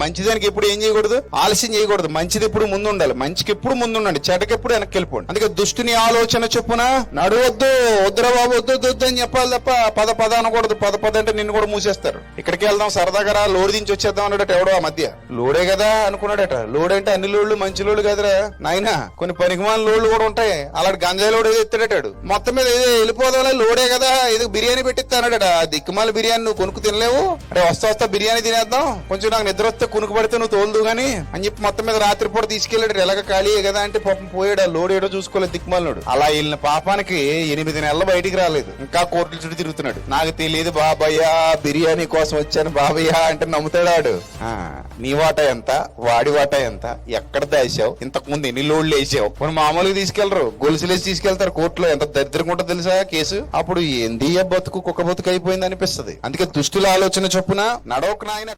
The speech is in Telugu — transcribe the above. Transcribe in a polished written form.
మంచిదానికి ఎప్పుడు ఏం చేయకూడదు, ఆలస్యం చేయకూడదు. మంచిది ఎప్పుడు ముందు ఉండాలి, మంచికి ఎప్పుడు ముందు ఉండండి, చెడ్డకి ఎప్పుడు వెనక్కి వెళ్ళిపోండి. అందుకే దుష్టుని ఆలోచన చొప్పున నడవద్దు, వద్దురా బాబు వద్దు అని చెప్పాలి తప్ప పద అనకూడదు. పద అంటే నిన్ను కూడా మూసేస్తారు. ఇక్కడికి వెళ్దాం సరదాగా లోడ్ దించి వచ్చేద్దాం అన్నాడట ఎవడో ఆ మధ్య. లోడే కదా అనుకున్నాడట. లోడ్ అంటే అన్ని లోడ్లు మంచి లోడ్లు కదరా నాయన, కొన్ని పనికిమాల లోడ్లు కూడా ఉంటాయి. అలాంటి గంజాయి లోడ్ ఏదో ఎత్తాడటాడు. మొత్తం మీద ఏదో వెళ్ళిపోదాం, లోడే కదా ఏదో బిర్యానీ పెట్టిస్తానట. దిక్కుమాల బిర్యానీ నువ్వు కొనుక్కు తినలేవు, అంటే వస్తా బిర్యానీ తినేద్దాం, కొంచెం నాకు నిద్ర వస్తే కొనుక్కు పడితే నువ్వు తోలుదు గానీ అని చెప్పి మొత్తం మీద రాత్రిపూట తీసుకెళ్ళాడు. ఎలాగ ఖాళీ కదా అంటే పాపం పోయాడు. ఆ లోడ్ ఏడో చూసుకోలేదు దిక్కుమాలనుడు. అలా వెళ్ళిన పాపానికి 8 నెలలు బయటికి రాలేదు, ఇంకా కోర్టుల చుట్టూ తిరుగుతున్నాడు. నాకు తెలియదు బాబయ్య, బిర్యానీ కోసం వచ్చాను బాబయ్య అంటే నమ్ముతాడాడు. నీ వాటా ఎంత, వాడి వాటా ఎంత, ఎక్కడ దాచావు, ఇంతకు ముందు ఎన్ని లోడ్లు వేసావు. కొన్ని మామూలుగా తీసుకెళ్లరు, గొలుసులేసి తీసుకెళ్తారు కోర్టులో. ఎంత దరిద్రంగా ఉంటుంది తెలుసా కేసు. అప్పుడు ఏంది బతుకు కుక్క బతుకు అయిపోయింది అనిపిస్తుంది. అందుకే దుష్టుల ఆలోచన చొప్పున నడవకు నాయన.